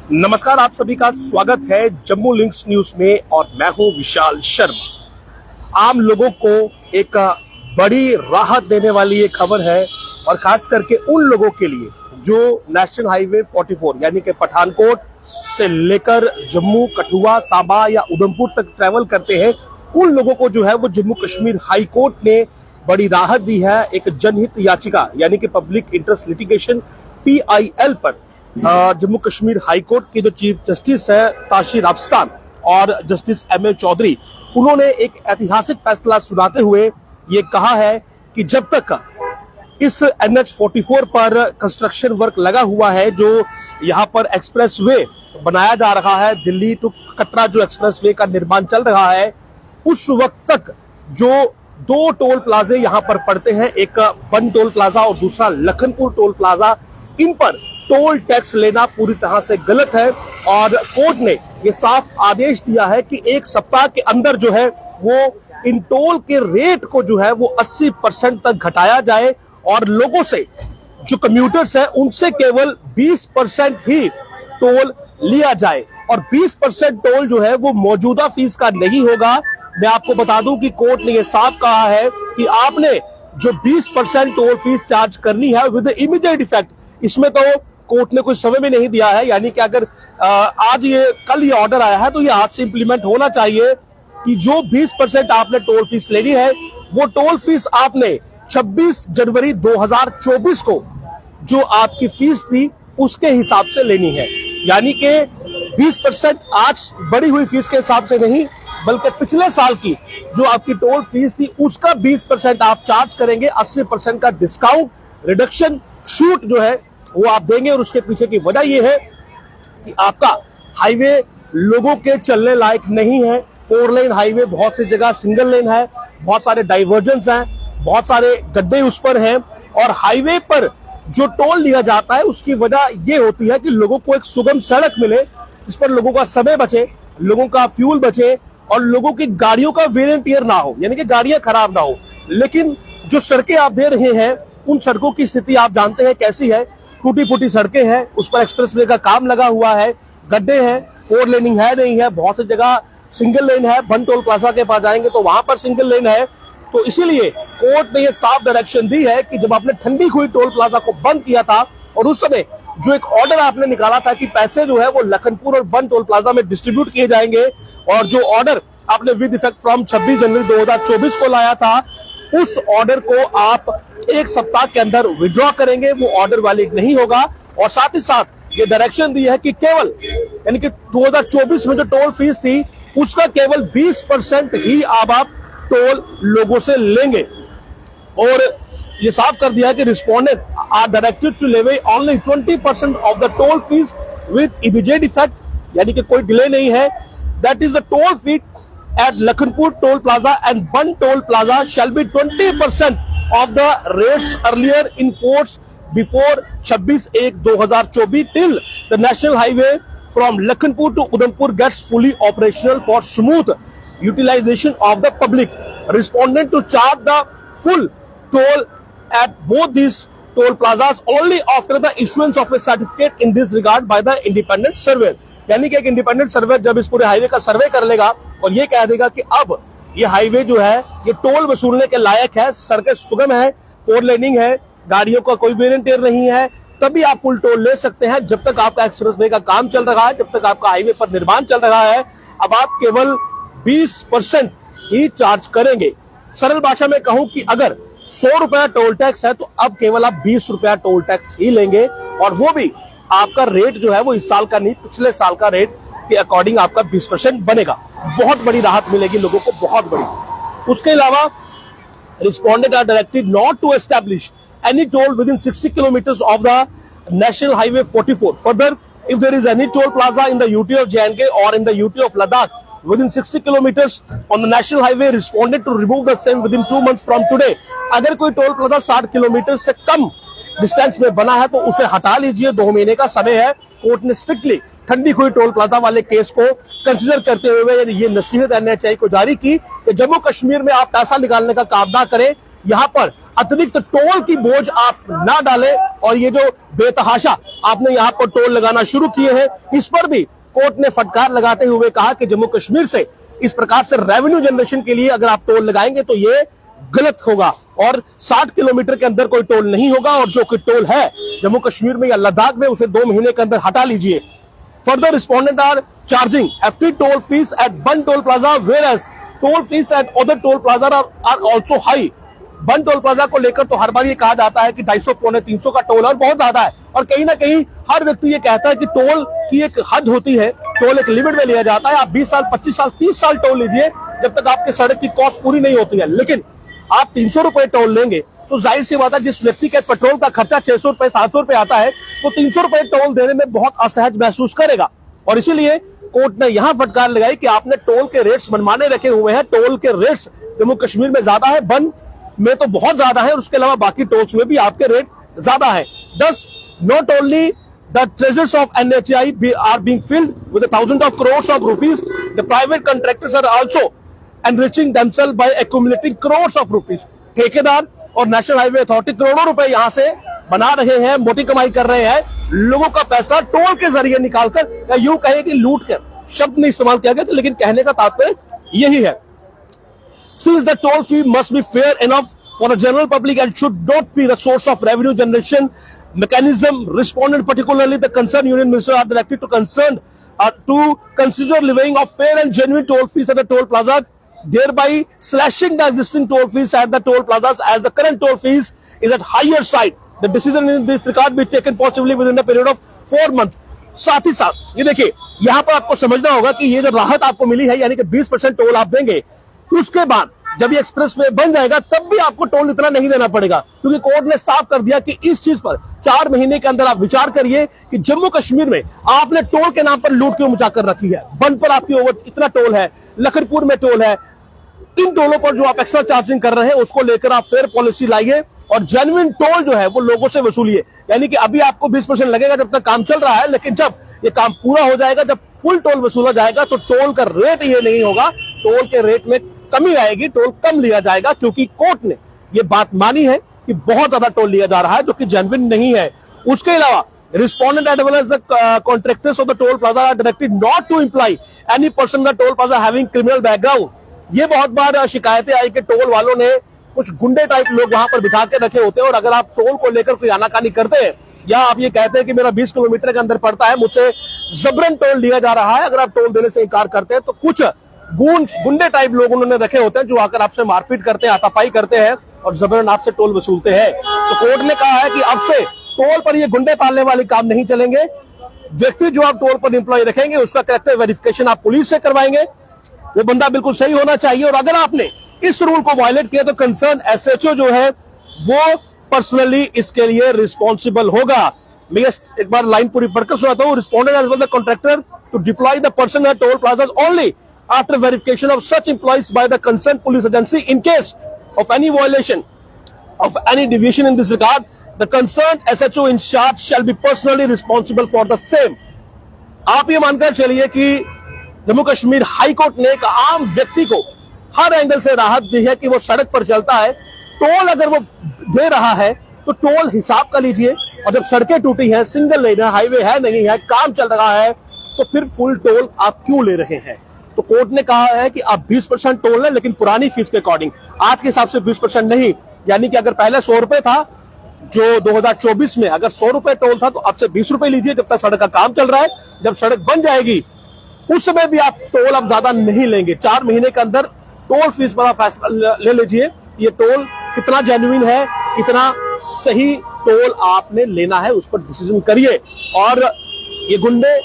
नमस्कार, आप सभी का स्वागत है जम्मू लिंक्स न्यूज में और मैं हूं विशाल शर्मा। आम लोगों को एक बड़ी राहत देने वाली ये खबर है और खास करके उन लोगों के लिए जो नेशनल हाईवे 44 यानी कि पठानकोट से लेकर जम्मू, कठुआ, सांबा या उधमपुर तक ट्रैवल करते हैं। उन लोगों को जो है वो जम्मू कश्मीर हाई कोर्ट ने बड़ी राहत दी है एक जनहित याचिका यानी कि पब्लिक इंटरेस्ट लिटिगेशन PIL पर। जम्मू कश्मीर हाई कोर्ट के जो चीफ जस्टिस है ताशीर अफस्तान और जस्टिस MA चौधरी, उन्होंने एक ऐतिहासिक फैसला सुनाते हुए ये कहा है कि जब तक इस NH 44 पर कंस्ट्रक्शन वर्क लगा हुआ है, जो यहाँ पर एक्सप्रेस वे बनाया जा रहा है, दिल्ली टू कटरा जो एक्सप्रेस वे का निर्माण चल रहा है, उस वक्त तक जो दो टोल प्लाजे यहाँ पर पड़ते हैं, एक बन टोल प्लाजा और दूसरा लखनपुर टोल प्लाजा, इन पर टोल टैक्स लेना पूरी तरह से गलत है। और कोर्ट ने ये साफ आदेश दिया है कि एक सप्ताह के अंदर जो है वो इन टोल के रेट को जो है वो 80% तक घटाया जाए और लोगों से, जो कम्यूटर्स है, उनसे केवल 20% ही टोल लिया जाए और 20% टोल जो है वो मौजूदा फीस का नहीं होगा। मैं आपको बता दूं कि कोर्ट ने ये साफ कहा है कि आपने जो 20% टोल फीस चार्ज करनी है विद इमीडिएट इफेक्ट, इसमें तो कोर्ट ने कोई समय भी नहीं दिया है, यानी कि अगर कल ये ऑर्डर आया है तो ये आज से इंप्लीमेंट होना चाहिए कि जो 20% आपने टोल फीस लेनी है वो टोल फीस आपने 26 जनवरी 2024 को जो आपकी फीस थी उसके हिसाब से लेनी है। यानी कि 20% आज बढ़ी हुई फीस के हिसाब से नहीं, बल्कि पिछले साल की जो आपकी टोल फीस थी उसका 20% आप चार्ज करेंगे। 80% का डिस्काउंट, रिडक्शन, छूट जो है वो आप देंगे। और उसके पीछे की वजह यह है कि आपका हाईवे लोगों के चलने लायक नहीं है। 4 लेन हाईवे, बहुत सी जगह सिंगल लेन है, बहुत सारे डाइवर्जेंस हैं, बहुत सारे गड्ढे उस पर हैं और हाईवे पर जो टोल लिया जाता है उसकी वजह यह होती है कि लोगों को एक सुगम सड़क मिले, इस पर लोगों का समय बचे, लोगों का फ्यूल बचे और लोगों की गाड़ियों का वेयर एंड टियर ना हो, यानी कि गाड़ियां खराब ना हो। लेकिन जो सड़कें आप दे रहे हैं उन सड़कों की स्थिति आप जानते हैं कैसी है। टूटी फूटी सड़कें हैं, उस पर एक्सप्रेसवे का काम लगा हुआ है, गड्ढे हैं, 4 लेनिंग है नहीं है, बहुत सी जगह सिंगल लेन है। बन टोल प्लाजा के पास जाएंगे तो वहां पर सिंगल लेन है। तो इसीलिए कोर्ट ने यह साफ डायरेक्शन दी है कि जब आपने ठंडी हुई टोल प्लाजा को बंद किया था और उस समय जो एक ऑर्डर आपने निकाला था कि पैसे जो है वो लखनपुर और बन टोल प्लाजा में डिस्ट्रीब्यूट किए जाएंगे, और जो ऑर्डर आपने विद इफेक्ट फ्रॉम 26 जनवरी 2024 को लाया था, उस ऑर्डर को आप एक सप्ताह के अंदर विड्रॉ करेंगे, वो ऑर्डर वैलिड नहीं होगा। और साथ ही साथ ये डायरेक्शन दी है कि केवल, यानी कि 2024 में जो टोल फीस थी उसका केवल 20% ही आप टोल लोगों से लेंगे। और ये साफ कर दिया है कि respondent are directed to levy only 20% of the toll fees with immediate effect, यानी कि कोई डिले नहीं है। That is the toll fee at Lakhanpur toll plaza and Bun toll plaza shall be 20% of the rates earlier in force before 26/1/2024 till the national highway from Lakhanpur to Udhampur gets fully operational for smooth utilization of the public. Respondent to charge the full toll at both these toll plazas only after the issuance of a certificate in this regard by the independent surveyor. यानी कि एक independent सर्वे जब इस पूरे highway का सर्वे कर लेगा और ये कह देगा कि अब ये हाईवे जो है ये टोल वसूलने के लायक है, सड़कें सुगम है, 4 लेनिंग है, गाड़ियों का कोई वेयर एंड टियर नहीं है, तभी आप फुल टोल ले सकते हैं। जब तक आपका एक्सप्रेसवे का काम चल रहा है, जब तक आपका हाईवे पर निर्माण चल रहा है, अब आप केवल 20% ही चार्ज करेंगे। सरल भाषा में कहूं कि अगर 100 रुपया टोल टैक्स है तो अब केवल आप 20 रुपया टोल टैक्स ही लेंगे, और वो भी आपका रेट जो है वो इस साल का नहीं, पिछले साल का रेट के अकॉर्डिंग आपका 20% बनेगा। बहुत बड़ी राहत मिलेगी लोगों को, बहुत बड़ी। उसके अलावा respondent are directed not to establish any toll within 60 kilometres of the national highway 44। Further, if there is any toll plaza in the UT of JNK और in the UT of Ladakh within 60 kilometers on the national highway, responded to remove the same within 2 months from today. अगर कोई toll plaza 60 kilometre से कम distance में बना है तो उसे हटा लीजिए, 2 महीने का समय है। कोर्ट ने स्ट्रिक्टली ठंडी हुई टोल प्लाजा वाले केस को कंसिडर करते हुए ये नसीहत NHAI को जारी की कि जम्मू कश्मीर में आप पैसा निकालने का काम ना करें। यहाँ पर अतिरिक्त टोल की बोझ आप ना डालें और ये जो बेतहाशा आपने यहाँ पर टोल लगाना शुरू किए हैं, इस पर भी कोर्ट ने फटकार लगाते हुए कहा कि जम्मू कश्मीर से इस प्रकार से रेवेन्यू जनरेशन के लिए अगर आप टोल लगाएंगे तो ये गलत होगा और 60 किलोमीटर के अंदर कोई टोल नहीं होगा और जो कि टोल है जम्मू कश्मीर में या लद्दाख में उसे 2 महीने के अंदर हटा लीजिए। Further respondent are charging FT toll fees at one toll plaza whereas toll fees at other toll plaza are also high. One toll plaza को लेकर तो हर बार ये कहा जाता है कि 250 पौने 300 का टोल और बहुत ज्यादा है और कहीं ना कहीं हर व्यक्ति ये कहता है कि टोल की एक हद होती है, टोल एक लिमिट में लिया जाता है। आप 20 साल 25 साल 30 साल टोल लीजिए जब तक आपके सड़क की कॉस्ट पूरी नहीं होती है, लेकिन आप 300 रुपए टोल लेंगे तो जाहिर सी बात है जिस व्यक्ति के पेट्रोल का खर्चा 600 रुपए 700 रुपए आता है तो 300 रुपए टोल देने में बहुत असहज महसूस करेगा। और इसीलिए कोर्ट ने यहां फटकार लगाई कि आपने टोल के रेट्स मनमाने रखे हुए हैं। टोल के रेट्स जम्मू कश्मीर में ज्यादा है, बन में तो बहुत ज्यादा है और उसके अलावा बाकी टोल्स में भी आपके रेट ज्यादा है। दस not only the treasures of NHAI are being filled with thousands of crores of rupees, the private contractors are also enriching themselves by accumulating crores of rupees। ठेकेदार और नेशनल हाईवे अथॉरिटी करोड़ों रुपए यहां से बना रहे हैं, मोटी कमाई कर रहे हैं, लोगों का पैसा टोल के जरिए निकालकर, या यूं कहे कि लूट कर, शब्द नहीं इस्तेमाल किया गया लेकिन कहने का तात्पर्य यही है। Since the toll fee must be fair enough for the general public and should not be the source of revenue generation mechanism, respondent, particularly the concerned union minister, are directed to consider levying of fair and genuine toll fees at the toll plaza, thereby slashing the existing toll fees at the toll plazas as the current toll fees is at higher side. The decision in this regard be taken possibly within a period of 4 months। साथ ही साथ ये देखिए यहाँ पर आपको समझना होगा कि ये जो राहत आपको मिली है यानी कि 20% टोल आप देंगे, उसके बाद जब ये एक्सप्रेसवे बन जाएगा तब भी आपको टोल इतना नहीं देना पड़ेगा, क्योंकि कोर्ट ने साफ कर दिया कि इस चीज पर 4 महीने के अंदर आप विचार करिए कि जम्मू कश्मीर में आपने टोल के नाम पर लूट क्यों मचा कर रखी है। बन पर आपकी ओवर इतना टोल है, लखनपुर में टोल है, इन टोलों पर जो आप एक्स्ट्रा चार्जिंग कर रहे हैं उसको लेकर आप फेयर पॉलिसी लाइए और जेन्युइन टोल जो है वो लोगों से वसूलिए। यानी कि अभी आपको 20% लगेगा जब तक काम चल रहा है, लेकिन जब ये काम पूरा हो जाएगा, जब फुल टोल वसूला जाएगा तो टोल का रेट ये नहीं होगा, टोल के रेट में कमी आएगी, टोल कम लिया जाएगा, क्योंकि कोर्ट ने ये बात मानी है कि बहुत ज्यादा टोल लिया जा रहा है जो कि जेन्युइन नहीं है। उसके अलावा respondent as well as the contractors of the toll plaza are directed not to imply any person in the toll plaza having criminal background। ये बहुत बार शिकायतें आई कि टोल वालों ने कुछ गुंडे टाइप लोग वहां पर बिठा के रखे होते हैं और अगर आप टोल को लेकर कोई आनाकानी करते हैं या आप ये कहते हैं कि मेरा 20 किलोमीटर के अंदर पड़ता है, मुझसे जबरन टोल लिया जा रहा है, अगर आप टोल देने से इनकार करते हैं तो कुछ गुंडे टाइप लोग उन्होंने रखे होते हैं जो आकर आपसे मारपीट करते हैं, हाथापाई करते हैं और जबरन आपसे टोल वसूलते हैं। तो कोर्ट ने कहा है कि अब से टोल पर ये गुंडे पालने वाले काम नहीं चलेंगे। व्यक्ति जो आप टोल पर एम्प्लॉय रखेंगे उसका कैरेक्टर वेरिफिकेशन आप पुलिस से करवाएंगे, वो बंदा बिल्कुल सही होना चाहिए और अगर आपने इस रूल को वायलेट किया तो कंसर्न SHO जो है वो पर्सनली इसके लिए रिस्पॉन्सिबल होगा। मैं एक बार लाइन पूरी पढ़कर सुनाता हूँ। Respondent as well the contractor to deploy the person at toll plaza only after verification of such employees by the concerned police agency। In case of any violation of any deviation in this regard, the concerned SHO in charge shall be personally responsible for the same। आप ये मानकर चलिए कि Jammu Kashmir high court ने एक आम व्यक्ति को हर एंगल से राहत दी है कि वो सड़क पर चलता है, टोल अगर वो दे रहा है तो टोल हिसाब का लीजिए, और जब सड़कें टूटी हैं, सिंगल लेन है, हाईवे है नहीं है, काम चल रहा है, तो फिर फुल टोल आप क्यों ले रहे हैं। तो कोर्ट ने कहा है कि आप 20% टोल लें, लेकिन पुरानी फीस के अकॉर्डिंग, आज के हिसाब से 20% नहीं। यानी कि अगर पहले 100 रुपए था, जो 2024 में अगर 100 रुपए टोल था, तो अब से 20 रुपए लीजिए जब तक सड़क का काम चल रहा है। जब सड़क बन जाएगी उस समय भी आप टोल अब ज्यादा नहीं लेंगे। 4 महीने के अंदर टोल फीस पर आप फैसला ले लीजिए, ये टोल कितना जेन्युइन है, कितना सही टोल आपने लेना है, उस पर डिसीजन करिए। और ये गुंडे,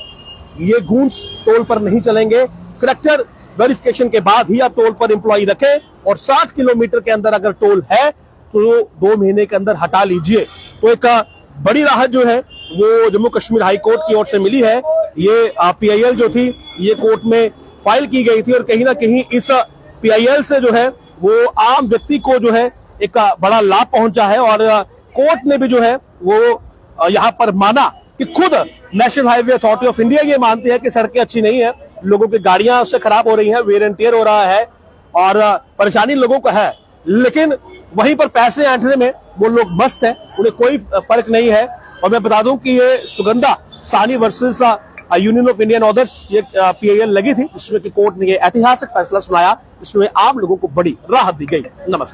ये गूंस टोल पर नहीं चलेंगे। करेक्टर वेरिफिकेशन के बाद ही आप टोल पर एम्प्लॉय रखें और 60 किलोमीटर के अंदर अगर टोल है तो 2 महीने के अंदर हटा लीजिए। तो एक बड़ी राहत जो है वो जम्मू कश्मीर हाई कोर्ट की ओर से मिली है। ये PIL जो थी ये कोर्ट में फाइल की गई थी और कहीं ना कहीं इस PIL से जो है वो आम व्यक्ति को जो है एक बड़ा लाभ पहुंचा है और कोर्ट ने भी जो है वो यहाँ पर माना कि खुद national highway authority of India ये मानती है कि सड़कें अच्छी नहीं है, लोगों की गाड़ियां उससे खराब हो रही हैं, वेयर एंड टियर हो रहा है और परेशानी लोगों को है, लेकिन वहीं पर पैसे ऐंठने में वो लोग मस्त है, उन्हें कोई फर्क नहीं है। और मैं बता दूं कि ये Sugandha Sahni versus union of Indian authors ये PIL लगी थी, जिसमें कि कोर्ट ने ये ऐतिहासिक फैसला सुनाया, इसमें आम लोगों को बड़ी राहत दी गई। नमस्कार।